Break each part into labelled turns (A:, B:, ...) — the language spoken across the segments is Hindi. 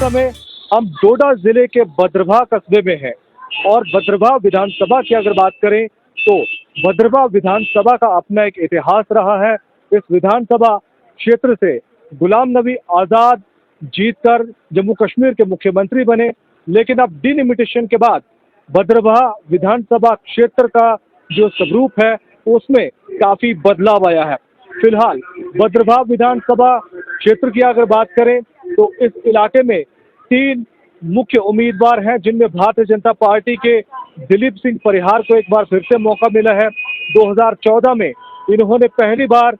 A: समय हम डोडा जिले के बद्रवाह कस्बे में हैं और बद्रवाह विधानसभा की अगर बात करें तो बद्रवाह विधानसभा का अपना एक इतिहास रहा है। इस विधानसभा क्षेत्र से गुलाम नबी आज़ाद जीतकर जम्मू कश्मीर के मुख्यमंत्री बने, लेकिन अब डिलिमिटेशन के बाद बद्रवाह विधानसभा क्षेत्र का जो स्वरूप है उसमें काफी बदलाव आया है। फिलहाल बद्रवाह विधानसभा क्षेत्र की अगर बात करें तो इस इलाके में 3 मुख्य उम्मीदवार हैं, जिनमें भारतीय जनता पार्टी के दिलीप सिंह परिहार को एक बार फिर से मौका मिला है। 2014 में इन्होंने पहली बार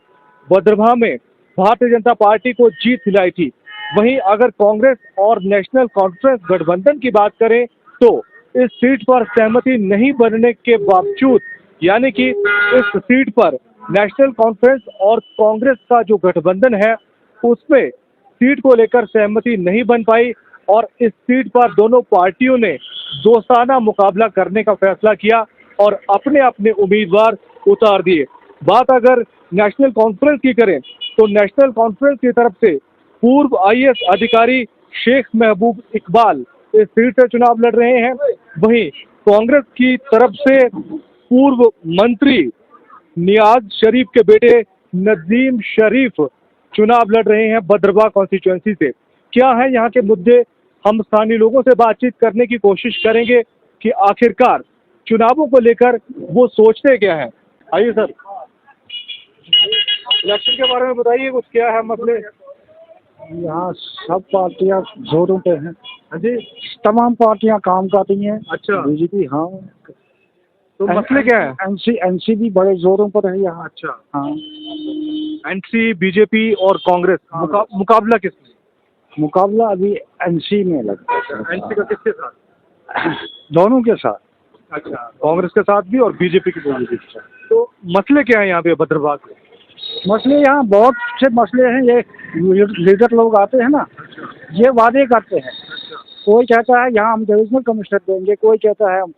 A: बद्रवाह में भारतीय जनता पार्टी को जीत दिलाई थी। वहीं अगर कांग्रेस और नेशनल कॉन्फ्रेंस गठबंधन की बात करें तो इस सीट पर सहमति नहीं बनने के बावजूद, यानी कि इस सीट पर नेशनल कॉन्फ्रेंस और कांग्रेस का जो गठबंधन है उसमें सीट को लेकर सहमति नहीं बन पाई और इस सीट पर दोनों पार्टियों ने दोस्ताना मुकाबला करने का फैसला किया और अपने अपने उम्मीदवार उतार दिए। बात अगर नेशनल कॉन्फ्रेंस की करें तो नेशनल कॉन्फ्रेंस की तरफ से पूर्व आईएएस अधिकारी शेख महबूब इकबाल इस सीट से चुनाव लड़ रहे हैं। वहीं कांग्रेस की तरफ से पूर्व मंत्री नियाज शरीफ के बेटे नजीम शरीफ चुनाव लड़ रहे हैं बद्रवाह कॉन्स्टिट्यूएंसी से। क्या है यहाँ के मुद्दे, हम स्थानीय लोगों से बातचीत करने की कोशिश करेंगे कि आखिरकार चुनावों को लेकर वो सोचते क्या है। आइए सर, इलेक्शन के बारे में बताइए, कुछ क्या है मसले?
B: यहाँ सब पार्टियाँ जोरों पे हैं।
A: हाँ जी,
B: तमाम पार्टियाँ काम करती हैं।
A: अच्छा,
B: बीजेपी, हाँ।
A: तो मसले क्या है?
B: एनसी भी बड़े जोरों पर है यहाँ।
A: अच्छा,
B: हाँ।
A: एनसी, बीजेपी और कांग्रेस मुकाबला किसमें?
B: मुकाबला अभी एनसी में लगा।
A: एनसी का किसके साथ?
B: दोनों के साथ।
A: अच्छा, कांग्रेस के साथ भी और बीजेपी के साथ। तो मसले क्या है यहाँ पे बद्रवाह के?
B: मसले यहाँ बहुत से मसले हैं। ये लीडर लोग आते हैं ना, ये वादे करते हैं। कोई कहता है यहाँ हम डिविजनल कमिश्नर देंगे, कोई कहता है हम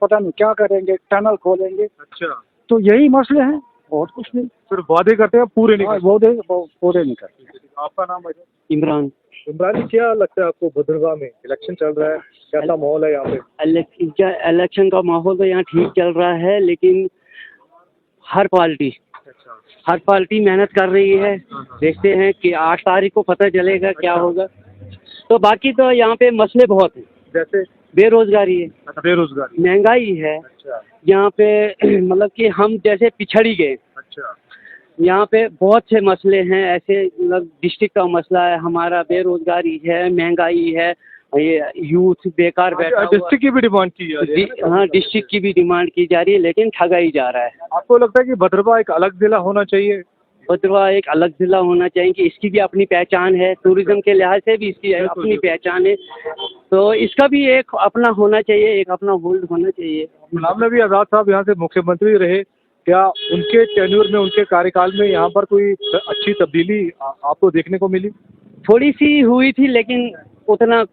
B: पता नहीं क्या करेंगे, टनल खोलेंगे।
A: अच्छा,
B: तो यही मसले हैं और कुछ नहीं।
A: सिर्फ वादे करते हैं, पूरे नहीं करते।
B: पूरे नहीं करते।
A: आपका नाम है?
C: इमरान।
A: इमरान जी, क्या लगता है आपको बद्रवाह में इलेक्शन चल रहा है, कैसा माहौल है यहाँ पे?
C: इलेक्शन का माहौल तो यहाँ ठीक चल रहा है, लेकिन हर पार्टी मेहनत कर रही है। देखते हैं कि 8 तारीख को पता चलेगा क्या होगा। तो बाकी तो यहाँ पे मसले बहुत हैं,
A: जैसे
C: बेरोजगारी है।
A: अच्छा, बेरोजगारी,
C: महंगाई है।
A: अच्छा,
C: यहाँ पे मतलब कि हम जैसे पिछड़ ही गए।
A: अच्छा,
C: यहाँ पे बहुत से मसले हैं ऐसे, मतलब डिस्ट्रिक्ट का मसला है हमारा, बेरोजगारी है, महंगाई है, ये यूथ बेकार बैठा हुआ।
A: डिस्ट्रिक्ट की भी डिमांड की जा रही है।
C: हाँ, डिस्ट्रिक्ट की भी डिमांड की जा रही है, लेकिन ठगाई जा रहा है।
A: आपको लगता है कि बद्रवाह एक अलग जिला होना चाहिए?
C: बद्रवाह एक अलग जिला होना चाहिए कि इसकी भी अपनी पहचान है, टूरिज्म के लिहाज से भी इसकी अपनी पहचान है, तो इसका भी एक अपना होना चाहिए, एक अपना होल्ड होना चाहिए।
A: गुलाम नबी आज़ाद साहब यहाँ से मुख्यमंत्री रहे, क्या उनके टेन्योर में, उनके कार्यकाल में यहाँ पर कोई अच्छी तब्दीली आपको देखने को मिली?
C: थोड़ी सी हुई थी, लेकिन उतना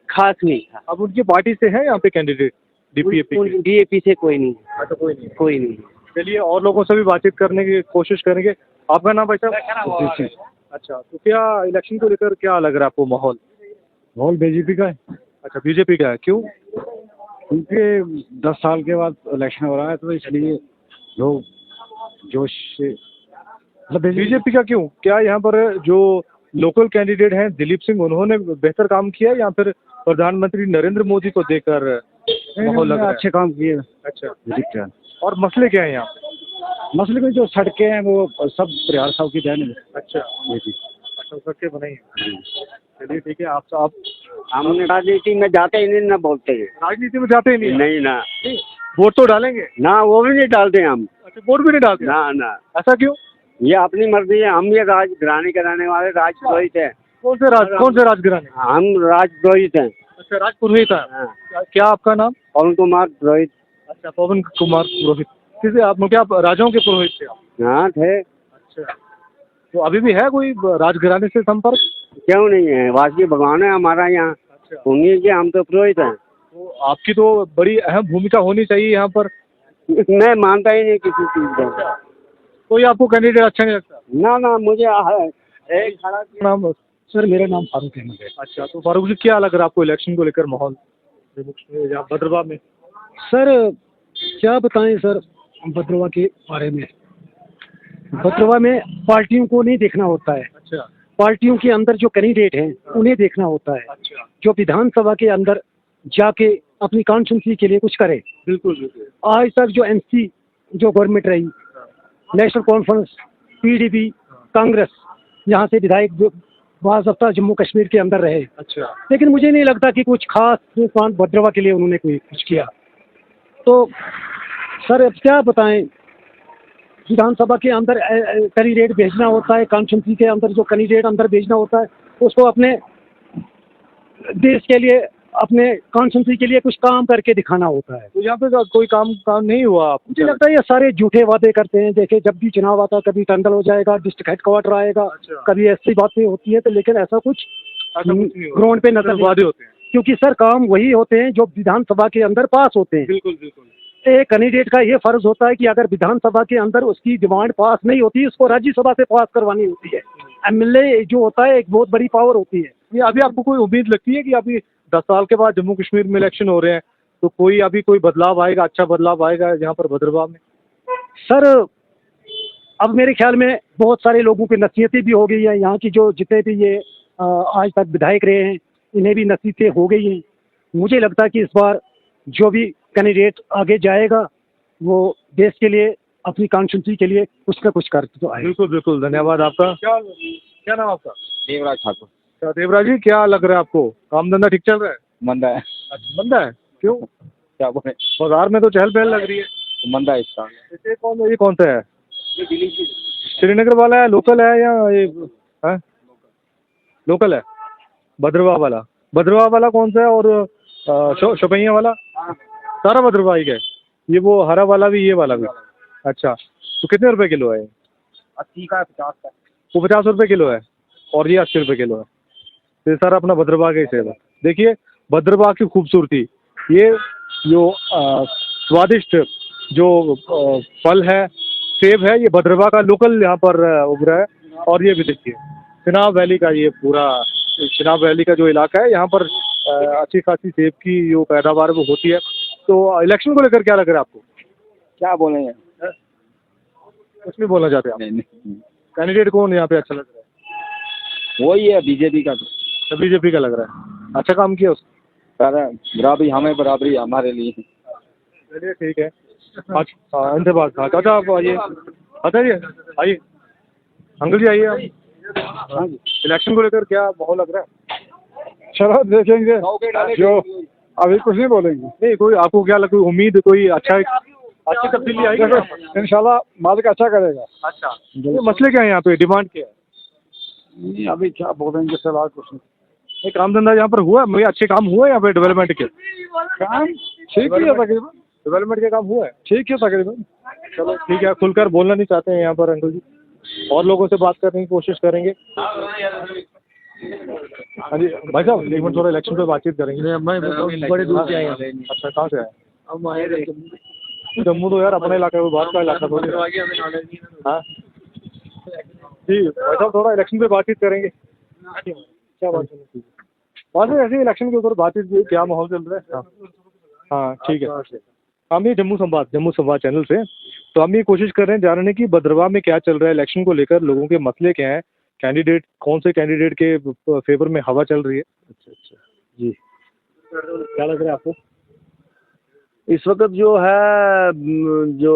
C: खास नहीं था।
A: अब उनकी पार्टी से है यहाँ पे कैंडिडेट
C: डीएपी से कोई नहीं।
A: अच्छा,
C: कोई नहीं।
A: चलिए, और लोगों से भी बातचीत करने की कोशिश करेंगे। आपका नाम भाई साहब? अच्छा, तो क्या इलेक्शन को लेकर क्या लग रहा है आपको माहौल?
B: माहौल बीजेपी का है।
A: अच्छा, बीजेपी का है, क्यों?
B: क्योंकि 10 साल के बाद इलेक्शन हो रहा है, तो इसलिए लोग जोश से। मतलब
A: बीजेपी का क्यों? क्या यहाँ पर जो लोकल कैंडिडेट हैं दिलीप सिंह, उन्होंने बेहतर काम किया या फिर प्रधानमंत्री नरेंद्र मोदी को देखकर माहौल लग रहा है?
B: अच्छे काम किए।
A: अच्छा,
B: दिलीप का।
A: और मसले क्या है यहाँ?
B: मसले में जो सड़कें हैं वो सब परिहार साहब की देन है।
A: अच्छा,
B: जी,
A: सड़कें बनाई हैं। चलिए, ठीक है। आप
C: हम राजनीति में जाते ही नहीं, ना बोलते हैं।
A: राजनीति में जाते ही
C: नहीं ना।
A: वोट तो डालेंगे
C: ना, वो भी नहीं डालते हम।
A: अच्छा, वोट भी नहीं डालते?
C: ना।
A: ऐसा क्यों?
C: ये अपनी मर्जी है। हम ये राजघराने कराने वाले राजपुरोहित हैं।
A: कौन से राजघराने?
C: हम राजपुरोहित हैं।
A: अच्छा, राजपुरोहित है।
C: हाँ।
A: क्या आपका नाम?
C: पवन कुमार पुरोहित।
A: अच्छा, पवन कुमार पुरोहित। किसे आप, क्या आप राजाओं के पुरोहित थे आप?
C: हाँ, थे।
A: अच्छा, तो अभी भी है कोई राजघराने से संपर्क?
C: क्यों नहीं है, वासी भगवान है हमारा यहाँ।
A: अच्छा,
C: उन्हीं के हम तो पुरोहित हैं।
A: तो आपकी तो बड़ी अहम भूमिका होनी चाहिए यहाँ पर।
C: मैं मानता ही नहीं किसी चीज को।
A: कोई आपको कैंडिडेट अच्छा नहीं लगता?
C: ना, मुझे एक
A: नाम
B: सर मेरा नाम फारूक अहमद है।
A: अच्छा, तो फारूक जी क्या लग रहा है आपको इलेक्शन को लेकर माहौल जम्मू कश्मीर या भद्रवाह में?
B: सर क्या बताएं सर भद्रवाह के बारे में। भद्रवाह में पार्टियों को नहीं देखना होता है,
A: अच्छा
B: पार्टियों के अंदर जो कैंडिडेट हैं उन्हें देखना होता है,
A: अच्छा,
B: जो विधानसभा के अंदर जाके अपनी कॉन्स्टिट्यूंसी के लिए कुछ करे।
A: बिल्कुल बिल्कुल।
B: आज तक जो एनसी जो गवर्नमेंट रही, नेशनल कॉन्फ्रेंस, पीडीपी, कांग्रेस, यहाँ से विधायक जो बाज़ हफ्ता जम्मू कश्मीर के अंदर रहे,
A: अच्छा
B: लेकिन मुझे नहीं लगता कि कुछ खास नुकसान भद्रवाह के लिए उन्होंने कोई कुछ किया। तो सर अब क्या बताएं, विधानसभा के अंदर कैंडिडेट भेजना होता है, कॉन्स्टिट्यूंसी के अंदर जो कैंडिडेट अंदर भेजना होता है उसको अपने देश के लिए, अपने कॉन्स्टिट्यूंसी के लिए कुछ काम करके दिखाना होता है।
A: तो यहाँ पे कोई काम काम नहीं हुआ आप?
B: मुझे लगता है ये सारे झूठे वादे करते हैं। देखिए जब भी चुनाव आता है कभी टंडल हो जाएगा, डिस्ट्रिक्ट हेडक्वार्टर आएगा,
A: अच्छा।
B: कभी ऐसी बातें होती है, तो लेकिन ऐसा कुछ
A: नहीं हुआ।
B: ग्राउंड पे नजर नहीं
A: वादे होते हैं।
B: क्योंकि सर काम वही होते हैं जो विधानसभा के अंदर पास होते हैं।
A: बिल्कुल बिल्कुल।
B: एक कैंडिडेट का ये फर्ज होता है कि अगर विधानसभा के अंदर उसकी डिमांड पास नहीं होती, उसको राज्यसभा से पास करवानी होती है। एमएलए जो होता है एक बहुत बड़ी पावर होती है।
A: ये अभी आपको कोई उम्मीद लगती है कि अभी 10 साल के बाद जम्मू कश्मीर में इलेक्शन हो रहे हैं तो कोई अभी कोई बदलाव आएगा, अच्छा बदलाव आएगा यहाँ पर भद्रवाह में?
B: सर अब मेरे ख्याल में बहुत सारे लोगों की नसीहतें भी हो गई हैं। यहाँ की जो जितने भी ये आज तक विधायक रहे हैं इन्हें भी नसीहतें हो गई हैं। मुझे लगता है कि इस बार जो भी कैंडिडेट आगे जाएगा वो देश के लिए, अपनी कॉन्स्टिट्यूंसी के लिए कुछ ना कुछ कर तो आए।
A: बिल्कुल बिल्कुल, धन्यवाद आपका। क्या नाम आपका?
D: देवराज ठाकुर।
A: अच्छा देवराज जी, क्या लग रहा है आपको, काम धंधा ठीक चल रहा है?
D: मंदा है।
A: अच्छा मंदा है, क्यों?
D: क्या बोले,
A: बाजार में तो चहल पहल लग रही है।
D: मंदा है इसका।
A: ये कौन सा है? श्रीनगर वाला है, लोकल है या ये है? लोकल है। भद्रवाह वाला, भद्रवाह वाला कौन सा है? और शोपियां वाला? सारा भद्रवाह ही है। ये वो हरा वाला भी, ये वाला भी? अच्छा, तो कितने रुपए किलो है?
D: 80 का 50 का।
A: वो 50 रुपए किलो है और ये 80 रुपए किलो है। तो ये सारा अपना भद्रवाह का ही सेब है। देखिए भद्रवाह की खूबसूरती, ये जो स्वादिष्ट जो फल है, सेब है, ये भद्रवाह का लोकल यहाँ पर उग रहा है। और ये भी देखिए चिनाब वैली का, ये पूरा चिनाब वैली का जो इलाका है यहाँ पर अच्छी खासी सेब की जो पैदावार वो होती है। तो इलेक्शन को लेकर क्या लग रहा है आपको?
D: क्या बोलेंगे?
A: कुछ नहीं बोलना चाहते आप?
D: नहीं,
A: कैंडिडेट कौन यहाँ पे अच्छा लग रहा है?
D: वही है बीजेपी का।
A: तो बीजेपी का लग रहा है, अच्छा काम किया उसने।
D: बराबरी हमें, बराबरी हमारे लिए।
A: चलिए ठीक है। अच्छा इनसे बात, चाचा आप आइए। अच्छा जी आइए, अंकल जी आइए आप। इलेक्शन को लेकर क्या माहौल लग रहा है?
B: चलो देखेंगे, जो अभी कुछ नहीं बोलेंगे।
A: नहीं कोई आपको क्या लग, कोई उम्मीद, कोई अच्छी तब्दीली आएगी?
B: इंशाल्लाह मालिक अच्छा करेगा।
A: अच्छा, ये मसले क्या है यहाँ पे, डिमांड क्या है?
B: नहीं अभी क्या बोलेंगे, फिलहाल कुछ नहीं।
A: ये काम धंधा यहाँ पर हुआ है, अच्छे काम हुए यहाँ पे डेवलपमेंट के?
B: काम ठीक ही है तकरीबन,
A: डेवलपमेंट के काम हुआ है?
B: ठीक है तकरीबन।
A: चलो ठीक है, खुलकर बोलना नहीं चाहते हैं यहाँ पर अंकल जी, और लोगों से बात करने की कोशिश करेंगे। हाँ जी भाई साहब, एक मिनट, थोड़ा इलेक्शन पे बातचीत करेंगे।
D: बड़े दूर से आए हैं।
A: अच्छा, कहाँ से आए?
D: हम आए थे
A: जम्मू तो यार अपना इलाका है, बाहर का इलाका थोड़ी है। हाँ ठीक है भाई साहब, थोड़ा इलेक्शन पे बातचीत करेंगे। क्या बात है? वहाँ से ऐसे इलेक्शन के ऊपर बातचीत की, क्या माहौल चल रहा है? हाँ ठीक है। हम ये जम्मू संवाद चैनल से, तो हम ये कोशिश कर रहे हैं जानने की भद्रवाह में क्या चल रहा है इलेक्शन को लेकर, लोगों के मसले क्या हैं, कैंडिडेट कौन से कैंडिडेट के फेवर में हवा चल रही है। अच्छा जी, क्या लग रहा है आपको?
E: इस वक्त जो है, जो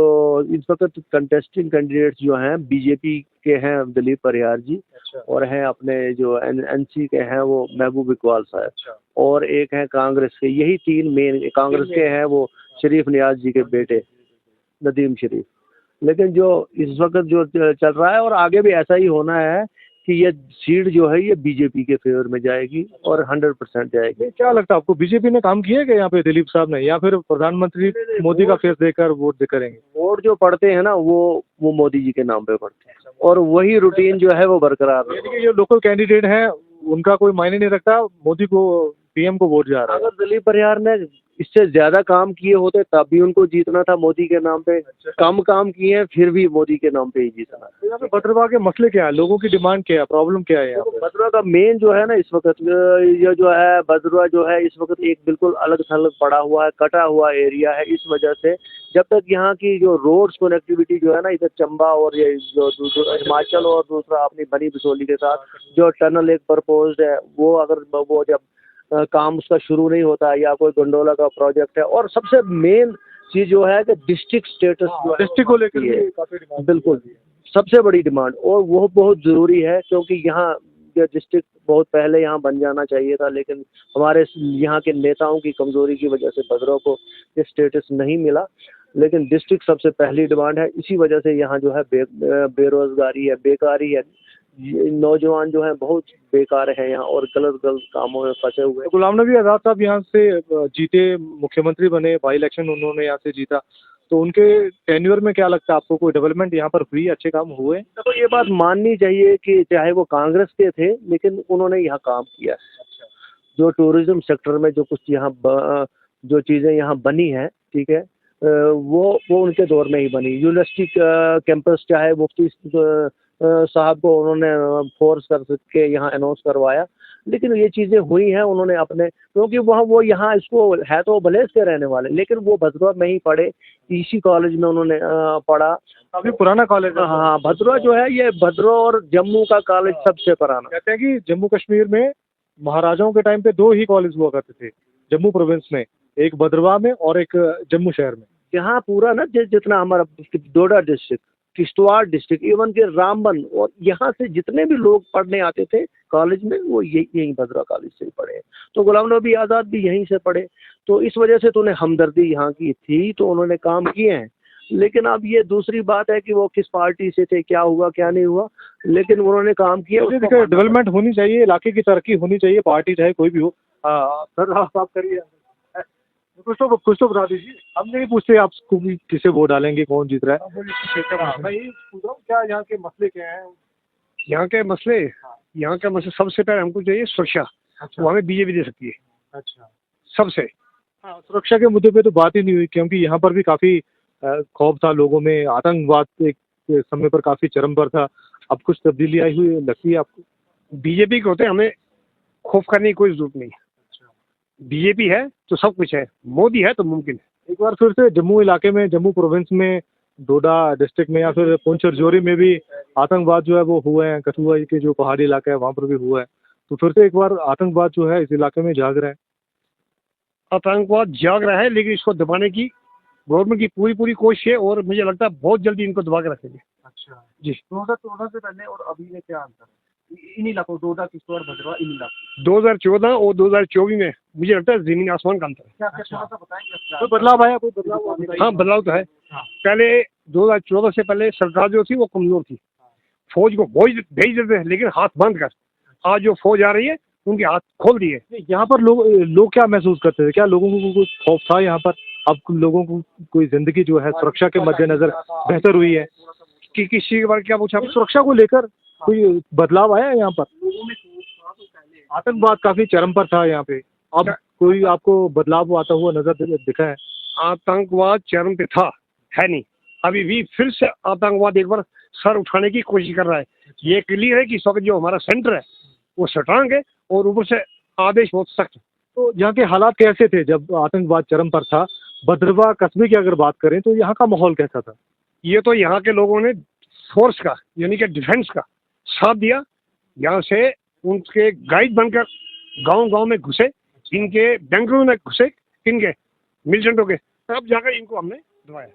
E: इस वक्त कंटेस्टिंग कैंडिडेट्स जो हैं बीजेपी के हैं दिलीप परिहार जी, और हैं अपने जो एनसी के हैं वो महबूब इकबाल साहब, और एक हैं कांग्रेस के। यही तीन मेन कांग्रेस के हैं वो शरीफ नियाज जी के बेटे नदीम शरीफ। लेकिन जो इस वक्त जो चल रहा है और आगे भी ऐसा ही होना है कि ये सीट जो है ये बीजेपी के फेवर में जाएगी और 100% जाएगी।
A: क्या लगता है आपको, बीजेपी ने काम किया क्या यहाँ पे दिलीप साहब ने, या फिर प्रधानमंत्री मोदी का फेस देकर वोट करेंगे?
E: वोट जो पड़ते हैं ना वो मोदी जी के नाम पे पड़ते हैं और वही रूटीन जो है वो बरकरार है।
A: ये लोकल कैंडिडेट हैं, उनका कोई मायने नहीं रखता, मोदी को पीएम को वोट जा रहा है।
E: अगर दिलीप परिहार ने इससे ज्यादा काम किए होते तब भी उनको जीतना था मोदी के नाम पे। कम काम किए हैं फिर भी मोदी के नाम पे ही जीतना है।
A: तो यहाँ पे भद्रवाह के मसले क्या है, लोगों की डिमांड क्या है, प्रॉब्लम क्या है यहाँ पे?
E: भद्रवाह का मेन जो है ना इस वक्त ये जो है भद्रवाह जो है इस वक्त एक बिल्कुल अलग थलग पड़ा हुआ है, कटा हुआ एरिया है। इस वजह से जब तक यहाँ की जो रोड्स कनेक्टिविटी जो है ना इधर चंबा और ये जो हिमाचल और दूसरा अपनी बनी बिसोली के साथ जो टनल एक प्रपोज्ड है वो अगर वो जब काम उसका शुरू नहीं होता या कोई गंडोला का प्रोजेक्ट है। और सबसे मेन चीज जो है कि डिस्ट्रिक्ट स्टेटस
A: डिस्ट्रिक्ट को लेकर भी काफी डिमांड।
E: बिल्कुल सबसे बड़ी डिमांड और वो बहुत ज़रूरी है क्योंकि यहाँ ये डिस्ट्रिक्ट बहुत पहले यहाँ बन जाना चाहिए था, लेकिन हमारे यहाँ के नेताओं की कमजोरी की वजह से भद्रवाह को ये स्टेटस नहीं मिला। लेकिन डिस्ट्रिक्ट सबसे पहली डिमांड है। इसी वजह से यहाँ जो है बेरोजगारी है, बेकारी है, नौजवान जो है बहुत बेकार है यहाँ और गलत गलत कामों में फंसे हुए।
A: गुलाम नबी आज़ाद साहब यहाँ से जीते, मुख्यमंत्री बने, बाई इलेक्शन उन्होंने यहाँ से जीता, तो उनके टेन्योर में क्या लगता है आपको, कोई डेवलपमेंट यहाँ पर हुई, अच्छे काम हुए?
E: तो ये बात माननी चाहिए कि चाहे वो कांग्रेस के थे लेकिन उन्होंने यहाँ काम किया। जो टूरिज्म सेक्टर में जो कुछ यहाँ जो चीज़ें यहाँ बनी हैं, ठीक है, वो उनके दौर में ही बनी। यूनिवर्सिटी कैंपस चाहे मुफ्ती साहब को उन्होंने फोर्स करके यहाँ अनाउंस करवाया, लेकिन ये चीज़ें हुई हैं उन्होंने अपने, क्योंकि वहाँ वो यहाँ इसको है तो भलेस के रहने वाले, लेकिन वो भद्रवाह में ही पढ़े, इसी कॉलेज में उन्होंने पढ़ा।
A: काफी पुराना कॉलेज है।
E: हाँ, भद्रवाह जो है ये भद्रवाह और जम्मू का कॉलेज सबसे पुराना।
A: कहते हैं कि जम्मू कश्मीर में महाराजाओं के टाइम पे 2 ही कॉलेज हुआ करते थे जम्मू प्रोविंस में, एक भद्रवाह में और एक जम्मू शहर में।
E: यहाँ पूरा ना जितना हमारा डोडा डिस्ट्रिक्ट, किश्तवाड़ डिस्ट्रिक्ट, इवन के रामबन और यहाँ से जितने भी लोग पढ़ने आते थे कॉलेज में वो यही भद्रवाह कॉलेज से ही पढ़े। तो गुलाम नबी आज़ाद भी यहीं से पढ़े, तो इस वजह से तो उन्हें हमदर्दी यहाँ की थी, तो उन्होंने काम किए हैं। लेकिन अब ये दूसरी बात है कि वो किस पार्टी से थे, क्या हुआ क्या नहीं हुआ, लेकिन उन्होंने काम किया।
A: डेवलपमेंट होनी चाहिए, इलाके की तरक्की होनी चाहिए, पार्टी चाहे कोई भी हो। सर आप करिए, कुछ तो बता दीजिए। हम नहीं पूछते आपको भी किसे वोट डालेंगे, कौन जीत रहा है। मैं ये पूछ रहा हूँ क्या यहाँ के मसले क्या हैं?
B: यहाँ के मसले सबसे पहले हमको चाहिए सुरक्षा। वो हमें बीजेपी दे सकती है।
A: अच्छा,
B: सबसे
A: हाँ, सुरक्षा के मुद्दे पे तो बात ही नहीं हुई, क्योंकि यहाँ पर भी काफी खौफ था लोगों में, आतंकवाद एक समय पर काफी चरम पर था। अब कुछ तब्दीली आई हुई लगती है आपको?
B: बीजेपी के होते हमें खौफ करने की कोई जरूरत नहीं है। बीजेपी है तो सब कुछ है, मोदी है तो मुमकिन है।
A: एक बार फिर से जम्मू इलाके में, जम्मू प्रोविंस में, डोडा डिस्ट्रिक्ट में या फिर पुंछ राजौरी में भी आतंकवाद जो है वो हुए हैं। कठुआ के जो पहाड़ी इलाका है वहाँ पर भी हुआ है, तो फिर से एक बार आतंकवाद जो है इस इलाके में जाग रहा है।
B: आतंकवाद जाग रहा है, लेकिन इसको दबाने की गवर्नमेंट की पूरी कोशिश है और मुझे लगता है बहुत जल्दी इनको दबा के रखेंगे।
A: अच्छा जी, 2014 से पहले और अभी में क्या अंतर है इन इलाकों, डोडा, किश्तवाड़, भद्रवाह, इन इलाकों?
B: 2014 और 2024 में मुझे लगता है जमीन आसमान का अंतर है।
A: कोई बदलाव आया? कोई बदलाव?
B: हाँ, बदलाव तो है। पहले 2014 से पहले सरकार जो थी वो कमजोर थी, फौज को भेज देते थे लेकिन हाथ बंद कर। आज जो फौज आ रही है उनके हाथ खोल दिए।
A: यहाँ पर लोग क्या महसूस करते थे? क्या लोगों को कुछ खौफ था यहाँ पर? अब लोगों को कोई जिंदगी जो है सुरक्षा के मद्देनजर बेहतर हुई है
B: कि किस चीज के बारे में क्या पूछा?
A: सुरक्षा को लेकर कोई बदलाव आया यहाँ पर? आतंकवाद काफी चरम पर था यहाँ पे, अब कोई आपको बदलाव आता हुआ नजर दिखा है?
B: आतंकवाद चरम पे था, है नहीं, अभी भी फिर से आतंकवाद एक बार सर उठाने की कोशिश कर रहा है। ये क्लियर है कि इस वक्त जो हमारा सेंटर है वो स्ट्रांग है और ऊपर से आदेश बहुत सख्त है।
A: तो यहाँ के हालात कैसे थे जब आतंकवाद चरम पर था? भद्रवाह कस्बे की अगर बात करें तो यहाँ का माहौल कैसा था?
B: ये तो यहाँ के लोगों ने फोर्स का यानी कि डिफेंस का साथ दिया। यहाँ से उनके गाइड बनकर गांव में घुसे, इनके बेंगलुरु में घुसे, इनके मिलिटेंटों के, तब जाकर इनको हमने दबाया।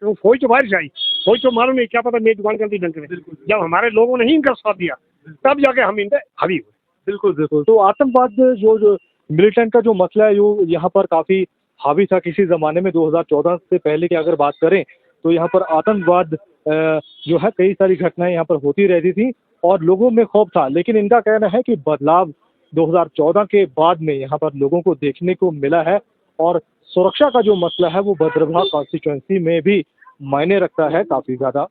B: तो फौज तो बाहर से आई, फौज तो मालूम नहीं क्या पता मेरी दुकान करती डंके में। जब हमारे लोगों ने ही इनका साथ दिया तब जाके हम इन पे हावी हुए।
A: बिल्कुल बिल्कुल। तो आतंकवाद जो मिलिटेंट का जो मसला है जो यहाँ पर काफी हावी था किसी जमाने में, 2014 से पहले की अगर बात करें तो यहाँ पर आतंकवाद जो है कई सारी घटनाएं यहाँ पर होती रहती थी और लोगों में खौफ था। लेकिन इनका कहना है कि बदलाव 2014 के बाद में यहाँ पर लोगों को देखने को मिला है और सुरक्षा का जो मसला है वो भद्रवाह कॉन्स्टिट्यूएंसी में भी मायने रखता है काफी ज्यादा।